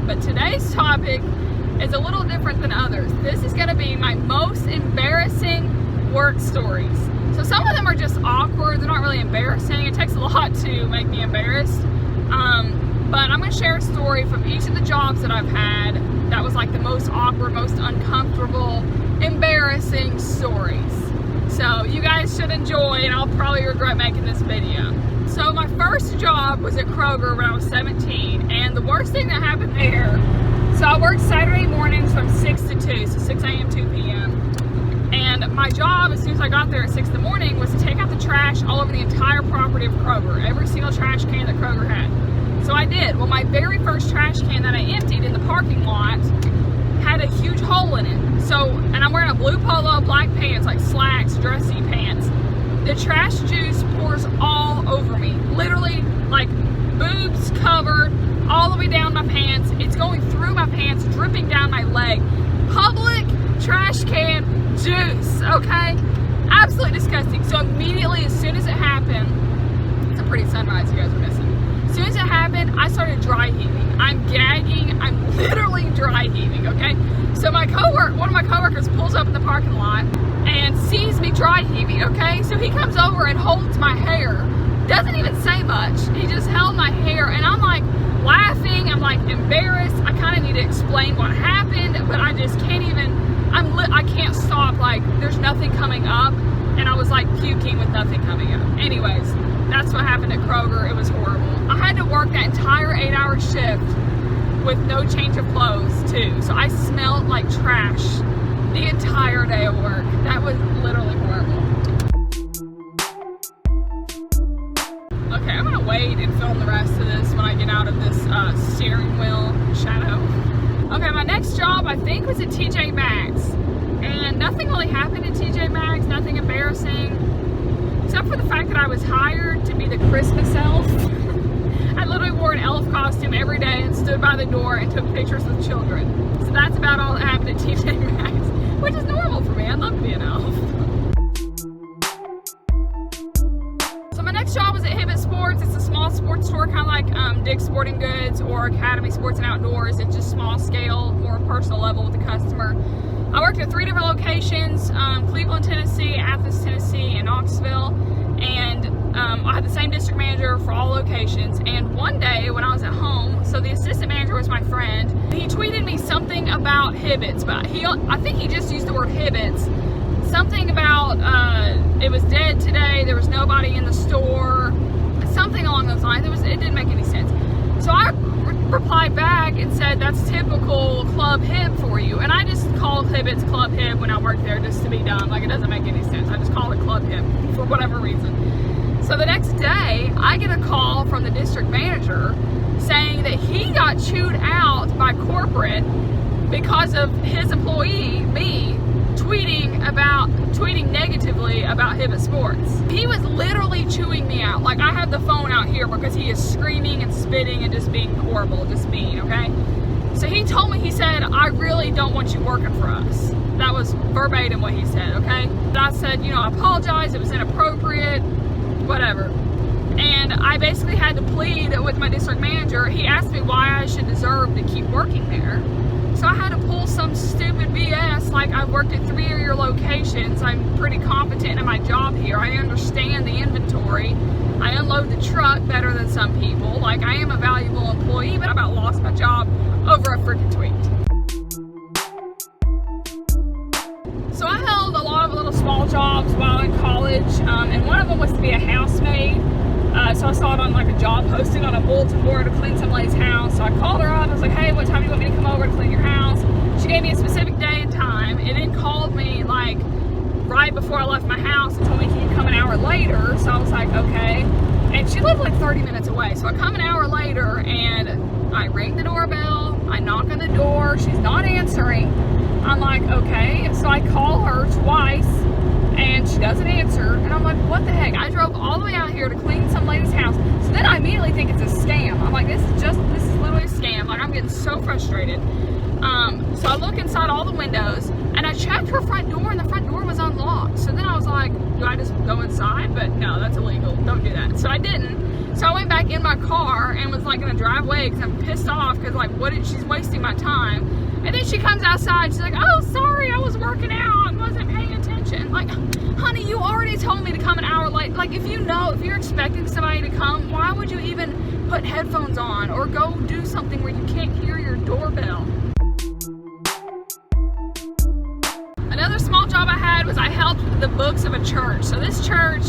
But today's topic is a little different than others. This is going to be my most embarrassing work stories. So some of them are just awkward. They're not really embarrassing. It takes a lot to make me embarrassed. But I'm going to share a story from each of the jobs that I've had that was like the most awkward, most uncomfortable, embarrassing stories. So you guys should enjoy, and I'll probably regret making this video. So my first job was at Kroger when I was 17, and the worst thing that happened there, so I worked Saturday mornings from 6 to 2, so 6 a.m. 2 p.m. And my job, as soon as I got there at 6 in the morning, was to take out the trash all over the entire property of Kroger, every single trash can that Kroger had. So I did. Well, my very first trash can that I emptied in the parking lot had a huge hole in it. So, and I'm wearing a blue polo, black pants, like slacks, dressy pants. The trash juice pours all over me. Literally, like boobs covered, all the way down my pants. It's going through my pants, dripping down my leg. Public trash can juice, okay? Absolutely disgusting. So immediately, as soon as it happened, it's a pretty sunrise you guys are missing. As soon as it happened, I started dry heaving. I'm gagging. I'm literally dry heaving, okay? So one of my coworkers pulls up in the parking lot and sees me dry heaving, okay? So he comes over and holds my hair. Doesn't even say much. He just held my hair, and I'm like laughing. I'm like embarrassed. I kind of need to explain what happened, but I just can't even, I can't stop. Like, there's nothing coming up, and I was like puking with nothing coming up. Anyways, that's what happened at Kroger. It was horrible. I had to work that entire 8-hour shift with no change of clothes too. So I smelled like trash the entire day of work. That was literally horrible. Okay, I'm gonna wait and film the rest of this when I get out of this steering wheel shadow. Okay, my next job I think was at TJ Maxx. And nothing really happened at TJ Maxx, nothing embarrassing. Except for the fact that I was hired to be the Christmas elf. I literally wore an elf costume every day and stood by the door and took pictures with children. So that's about all that happened at TJ Maxx, which is normal for me. I love to be an elf. So my next job was at Hibbett Sports. It's a small sports store, kind of like Dick's Sporting Goods or Academy Sports and Outdoors. It's just small scale, more personal level with the customer. I worked at 3 different locations, Cleveland, Tennessee, Athens, Tennessee, and Knoxville. And I had the same district manager for all locations. And one day when I was at home, so the assistant manager was my friend, he tweeted me something about Hibbett's, but I think he just used the word Hibbett's. Something about it was dead today, there was nobody in the store, something along those lines. It didn't make any sense. So I replied back and said, that's typical Club Hib for you. And I just called Hibbett's Club Hib when I worked there just to be dumb. Like, it doesn't make any sense. I just call it Club Hib for whatever reason. So the next day, I get a call from the district manager saying that he got chewed out by corporate because of his employee, me, tweeting negatively about Hibbett Sports. He was literally chewing me out. Like, I have the phone out here because he is screaming and spitting and just being horrible, just mean, okay? So he told me, he said, I really don't want you working for us. That was verbatim what he said, okay? And I said, you know, I apologize, it was inappropriate, whatever. And I basically had to plead with my district manager. He asked me why I should deserve to keep working there. So I had to pull some stupid BS, like I've worked at 3 of your locations. I'm pretty competent in my job here. I understand the inventory. I unload the truck better than some people. Like, I am a valuable employee, but I about lost my job over a freaking tweet. So I held a lot of little small jobs while in college, and one of them was to be a housemaid. So I saw it on like a job posting on a bulletin board to clean some lady's house. So I called her up. I was like, hey, what time do you want me to come over to clean your house? She gave me a specific day and time, and then called me like right before I left my house and told me, can you come an hour later? So I was like, okay. And she lived like 30 minutes away. So I come an hour later, and I ring the doorbell. I knock on the door. She's not answering. I'm like, okay. So I call her twice, and she doesn't answer. And I'm like, what the heck? I drove all the way out here to clean some lady's house. So then I immediately think it's a scam. I'm like, this is literally a scam. Like, I'm getting so frustrated. So I look inside all the windows, and I checked her front door, and the front door was unlocked. out. So then I was like, do I just go inside? But no, that's illegal. Don't do that. So I didn't. So I went back in my car and was like gonna drive away because I'm pissed off because like she's wasting my time. And then she comes outside, she's like, oh, sorry, I was working out and wasn't paying attention. Like, honey, you already told me to come an hour late. Like, if you're expecting somebody to come, why would you even put headphones on or go do something where you can't hear your doorbell? Another small job I had was I helped the books of a church. So this church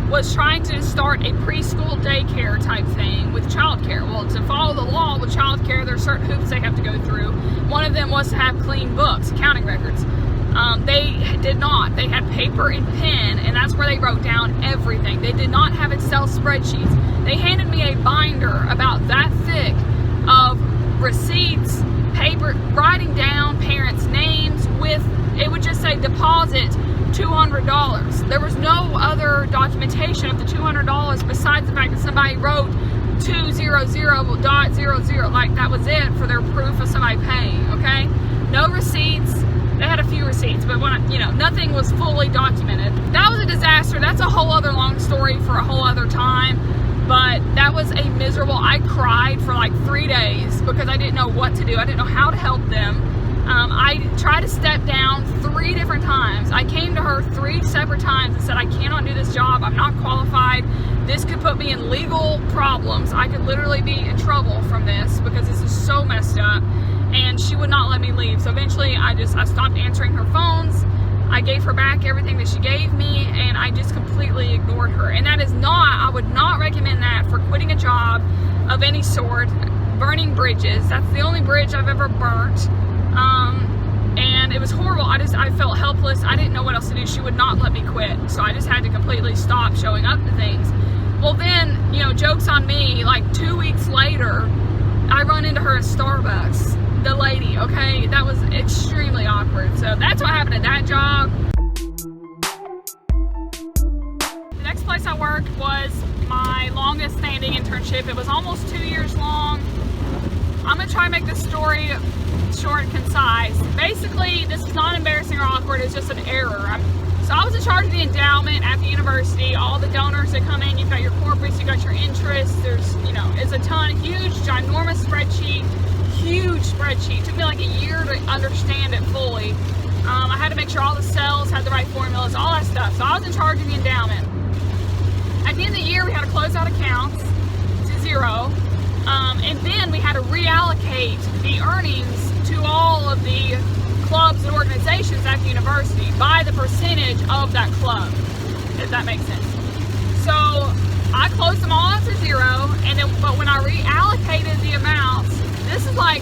was trying to start a preschool daycare type thing with childcare. Well, to follow the law with childcare, there are certain hoops they have to go through. One of them was to have clean books, accounting records. They did not. They had paper and pen, and that's where they wrote down everything. They did not have Excel spreadsheets. They handed me a binder about that thick of receipts, paper, writing down parents' names with, it would just say deposit $200. There was no other documentation of the $200 besides the fact that somebody wrote 200.00. Like, that was it for their proof of somebody paying, okay? No receipts. They had a few receipts, but nothing was fully documented. That was a disaster. That's a whole other long story for a whole other time. But that was a miserable, I cried for like 3 days because I didn't know what to do. I didn't know how to help them. I tried to step down 3 different times. I came to her 3 separate times and said, I cannot do this job. I'm not qualified. This could put me in legal problems. I could literally be in trouble from this because this is so messed up. And she would not let me leave. So eventually I stopped answering her phones. I gave her back everything that she gave me, and I just completely ignored her. And that is not, I would not recommend that for quitting a job of any sort. Burning bridges, that's the only bridge I've ever burnt. And it was horrible. I felt helpless. I didn't know what else to do. She would not let me quit. So I just had to completely stop showing up to things. Well then, joke's on me, like 2 weeks later, I run into her at Starbucks. The lady, okay? That was extremely awkward. So that's what happened at that job. The next place I worked was my longest standing internship. It was almost 2 years long. I'm gonna try and make this story short and concise. Basically, this is not embarrassing or awkward, it's just an error. So I was in charge of the endowment at the university. All the donors that come in, you've got your corporates, you've got your interests, there's, it's a ton, huge, ginormous spreadsheet. Huge spreadsheet. It took me like a year to understand it fully. I had to make sure all the cells had the right formulas, all that stuff. So I was in charge of the endowment. At the end of the year, we had to close out accounts to zero. And then we had to reallocate the earnings to all of the clubs and organizations at the university by the percentage of that club, if that makes sense. So I closed them all out to zero, but when I reallocated the amounts, this is like,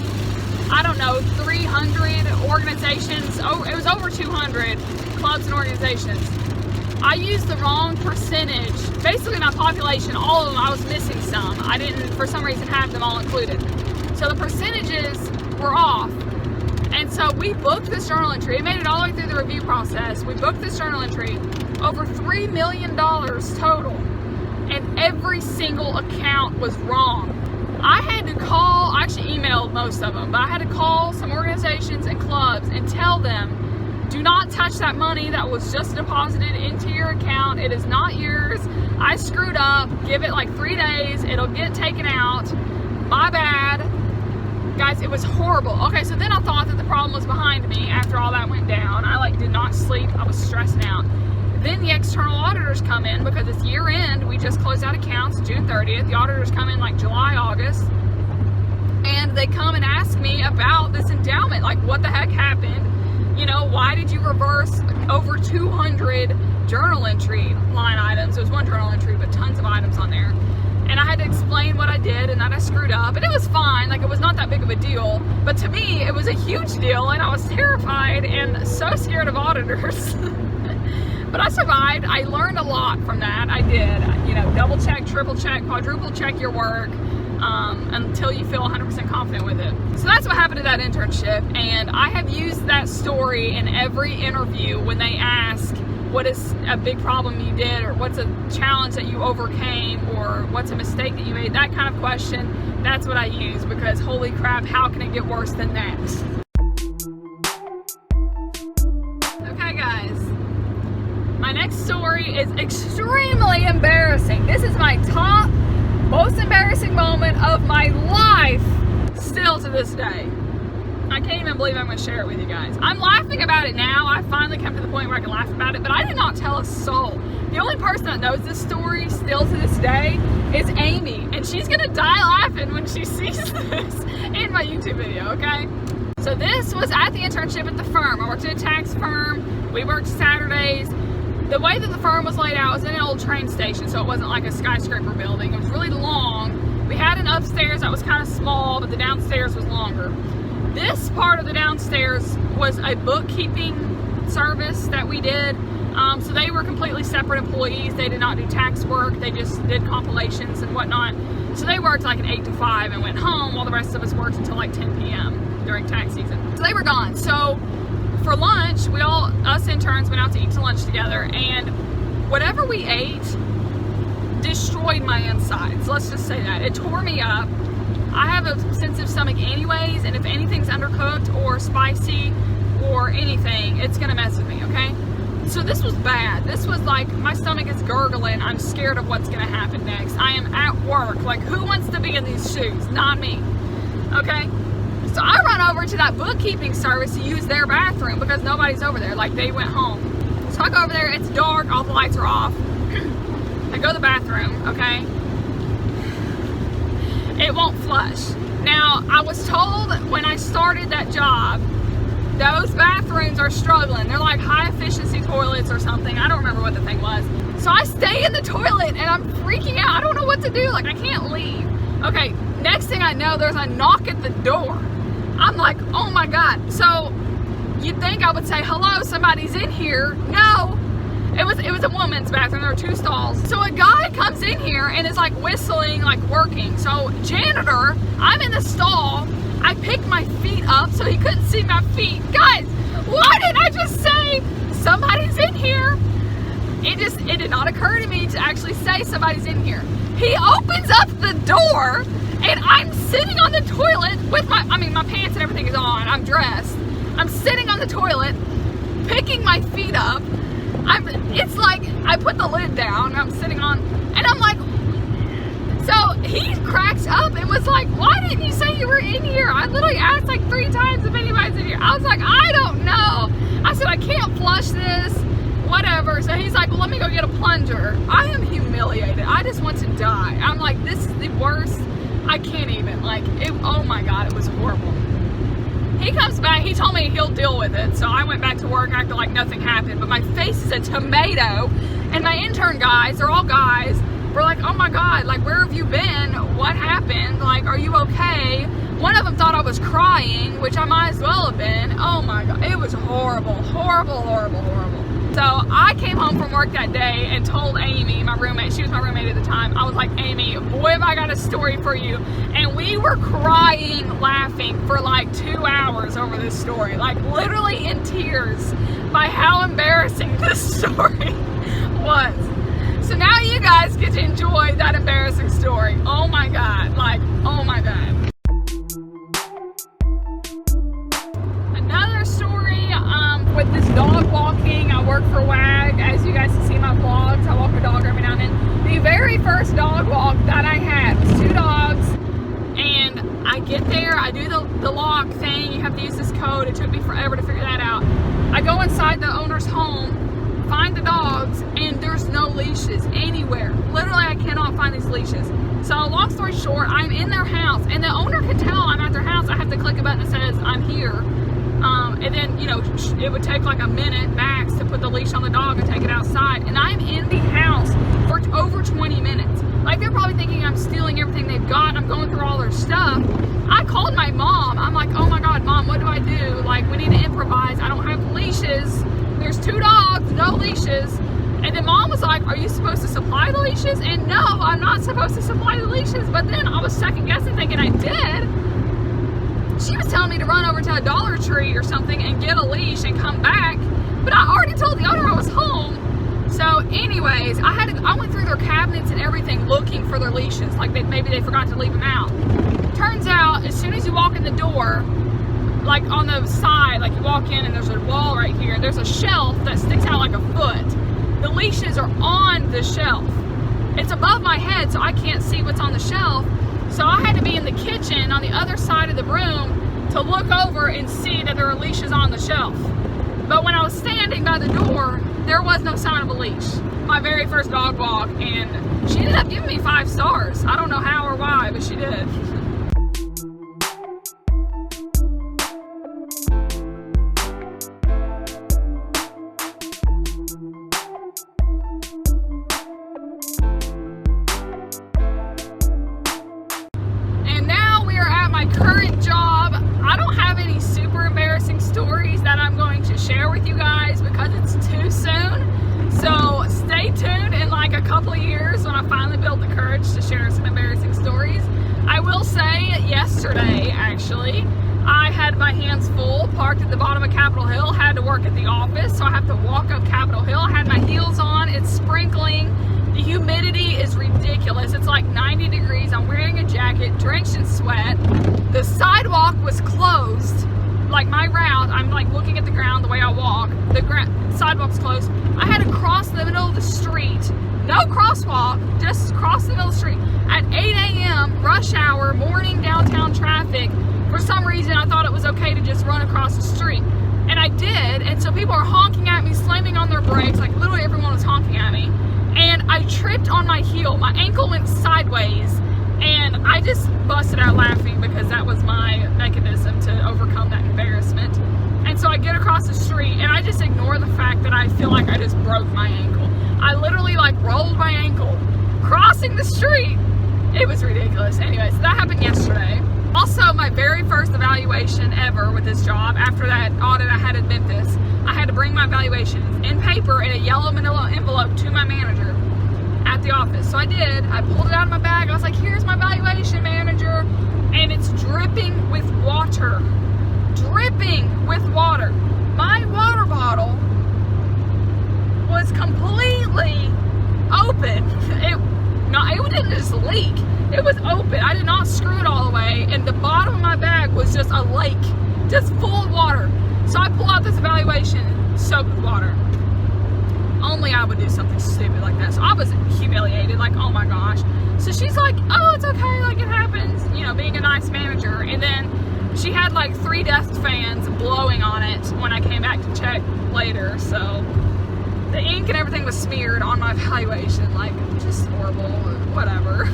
I don't know, 300 organizations. Oh, it was over 200 clubs and organizations. I used the wrong percentage. Basically my population, all of them, I was missing some. I didn't, for some reason, have them all included. So the percentages were off. And so we booked this journal entry. It made it all the way through the review process. We booked this journal entry, over $3 million total. And every single account was wrong. I had to call, I actually emailed most of them, but I had to call some organizations and clubs and tell them, do not touch that money that was just deposited into your account. It is not yours. I screwed up. Give it like 3 days. It'll get taken out. My bad. Guys, it was horrible. Okay, so then I thought that the problem was behind me after all that went down. I did not sleep. I was stressing out. Then the external auditors come in because it's year end. We just closed out accounts June 30th. The auditors come in like July, August. And they come and ask me about this endowment. Like, what the heck happened? Why did you reverse over 200 journal entry line items? It was one journal entry, but tons of items on there. And I had to explain what I did and that I screwed up. And it was fine. Like, it was not that big of a deal. But to me, it was a huge deal. And I was terrified and so scared of auditors. But I survived. I learned a lot from that. I did. Double check, triple check, quadruple check your work until you feel 100% confident with it. So that's what happened to that internship. And I have used that story in every interview when they ask, what is a big problem you did, or what's a challenge that you overcame, or what's a mistake that you made, that kind of question. That's what I use, because holy crap, how can it get worse than that? Okay guys, My next story is extremely embarrassing. This is my top, most embarrassing moment of my life, still to this day. I can't even believe I'm going to share it with you guys. I'm laughing about it now. I finally come to the point where I can laugh about it, but I did not tell a soul. The only person that knows this story still to this day is Amy, and she's going to die laughing when she sees this in my YouTube video, okay? So this was at the internship at the firm. I worked at a tax firm. We worked Saturdays. The way that the firm was laid out was in an old train station, so it wasn't like a skyscraper building. It was really long. We had an upstairs that was kind of small, but the downstairs was longer. This part of the downstairs was a bookkeeping service that we did. So they were completely separate employees. They did not do tax work. They just did compilations and whatnot. So they worked like an 8 to 5 and went home, while the rest of us worked until like 10 p.m. during tax season. So they were gone. So for lunch, us interns went out to eat to lunch together, and whatever we ate destroyed my insides. Let's just say that. It tore me up. I have a sensitive stomach anyways, and if anything's undercooked or spicy or anything, it's gonna mess with me, okay? So this was bad. This was like, my stomach is gurgling. I'm scared of what's gonna happen next. I am at work. Like, who wants to be in these shoes? Not me, okay? So I run over to that bookkeeping service to use their bathroom because nobody's over there. Like, they went home. So I go over there, it's dark, all the lights are off. I go to the bathroom, okay? It won't flush. Now, I was told when I started that job, those bathrooms are struggling. They're like high efficiency toilets or something. I don't remember what the thing was. So I stay in the toilet and I'm freaking out. I don't know what to do. Like, I can't leave. Okay, next thing I know, there's a knock at the door. I'm like, oh my God. So you'd think I would say, hello, somebody's in here. No. It was a woman's bathroom. There were 2 stalls. So a guy comes in here and is like whistling, like working. So janitor, I'm in the stall. I picked my feet up so he couldn't see my feet. Guys, why did I just say somebody's in here? It did not occur to me to actually say somebody's in here. He opens up the door and I'm sitting on the toilet with my pants and everything is on. I'm dressed. I'm sitting on the toilet, picking my feet up. It's like I put the lid down, I'm sitting on, and I'm like, so he cracks up and was like, why didn't you say you were in here? I literally asked like 3 times if anybody's in here. I was like, I don't know. I said, I can't flush this, whatever. So he's like, well, let me go get a plunger. I am humiliated. I just want to die. I'm like, this is the worst. I can't even, like, oh my God, it was horrible. He comes back, he told me he'll deal with it, so I went back to work acting like nothing happened, but my face is a tomato, and my intern guys, they're all guys, were like, oh my God, like, where have you been? What happened? Like, are you okay? One of them thought I was crying, which I might as well have been. Oh my God, it was horrible, horrible, horrible, horrible. So I came home from work that day and told Amy, my roommate, she was my roommate at the time, I was like, Amy, boy, have I got a story for you. And we were crying, laughing for like 2 hours over this story, like literally in tears by how embarrassing this story was. So now you guys get to enjoy that embarrassing story. Oh my God, like, oh my God. Another story with this dog walking. I work for WAG. As you guys can see in my vlogs, I walk a dog every now and then. The very first dog walk that I had was 2 dogs, and I get there, I do the lock thing. You have to use this code. It took me forever to figure that out. I go inside the owner's home, find the dogs, and there's no leashes anywhere. Literally, I cannot find these leashes. So long story short, I'm in their house, and the owner can tell I'm at their house. I have to click a button that says I'm here. And then, you know, it would take like a minute max to put the leash on the dog and take it outside. And I'm in the house for over 20 minutes. Like, they're probably thinking I'm stealing everything they've got. I'm going through all their stuff. I called my mom. I'm like, oh my God, Mom, what do I do? Like, we need to improvise. I don't have leashes. There's 2 dogs, no leashes. And then Mom was like, are you supposed to supply the leashes? And no, I'm not supposed to supply the leashes. But then I was second guessing, thinking I did. She was telling me to run over to a Dollar Tree or something and get a leash and come back, but I already told the owner I was home. So anyways, I went through their cabinets and everything looking for their leashes, like maybe they forgot to leave them out. Turns out, as soon as you walk in the door, like on the side, like you walk in and there's a wall right here, there's a shelf that sticks out like a foot. the leashes are on the shelf. It's above my head, so I can't see what's on the shelf. So I had to be in the kitchen on the other side of the room to look over and see that there were leashes on the shelf. But when I was standing by the door, there was no sign of a leash. My very first dog walk, and she ended up giving me 5 stars. I don't know how or why, but she did. And now we are at my current job. I don't have any super embarrassing stories that I'm going to share with you guys because it's too soon. So stay tuned in like a couple of years when I finally build the courage to share some embarrassing stories. I will say yesterday, actually, I had my hands full, parked at the bottom of Capitol Hill, had to work at the office, so I have to walk up Capitol Hill. I had my heels on, it's sprinkling. The humidity is ridiculous. It's like 90 degrees. I'm wearing a jacket, drenched in sweat. The sidewalk was closed. Like my route, I'm like looking at the ground the way I walk. The sidewalk's closed. I had to cross the middle of the street. No crosswalk, just cross the middle of the street. At 8 a.m., rush hour, morning downtown traffic. For some reason, I thought it was okay to just run across the street. And I did, and so people are honking at me, slamming on their brakes. Like literally everyone was honking at me. And I tripped on my heel. My ankle went sideways. And I just busted out laughing because that was my mechanism to overcome that embarrassment. And so I get across the street and I just ignore the fact that I feel like I just broke my ankle. I literally like rolled my ankle crossing the street. It was ridiculous. Anyway, so that happened yesterday. Also, my very first evaluation ever with this job, after that audit I had in Memphis, I had to bring my evaluations in paper in a yellow manila envelope to my manager at the office. So I did. I pulled it out of my bag. I was like, here's my valuation, manager. And it's dripping with water. Dripping with water. My water bottle was completely open. It didn't just leak. It was open. I did not screw it all the way. And the bottom of my bag was just a lake. Just full of water. So I pull out this evaluation soaked with water. Only I would do something stupid like that. So I was humiliated, like, oh my gosh. So she's like, oh, it's okay, like it happens, you know, being a nice manager. And then she had like 3 desk fans blowing on it when I came back to check later. So the ink and everything was smeared on my evaluation, like just horrible, whatever.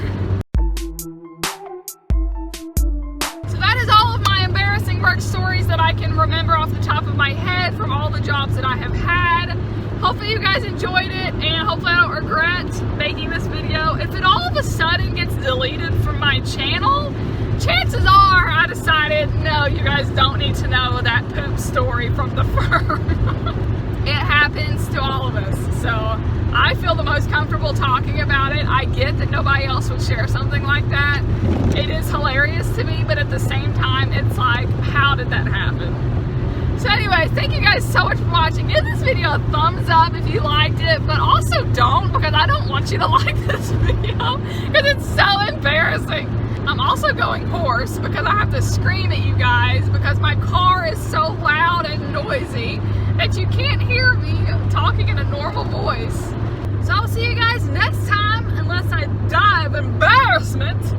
So that is all of my embarrassing work stories that I can remember off the top of my head from all the jobs that I have had. Hopefully you guys enjoyed it, and hopefully I don't regret making this video. If it all of a sudden gets deleted from my channel, chances are I decided, no, you guys don't need to know that poop story from the firm. It happens to all of us, so I feel the most comfortable talking about it. I get that nobody else would share something like that. It is hilarious to me, but at the same time, it's like, how did that happen? So anyways, thank you guys so much for watching. Give this video a thumbs up if you liked it, but also don't, because I don't want you to like this video because it's so embarrassing. I'm also going hoarse because I have to scream at you guys because my car is so loud and noisy that you can't hear me talking in a normal voice. So I'll see you guys next time, unless I die of embarrassment.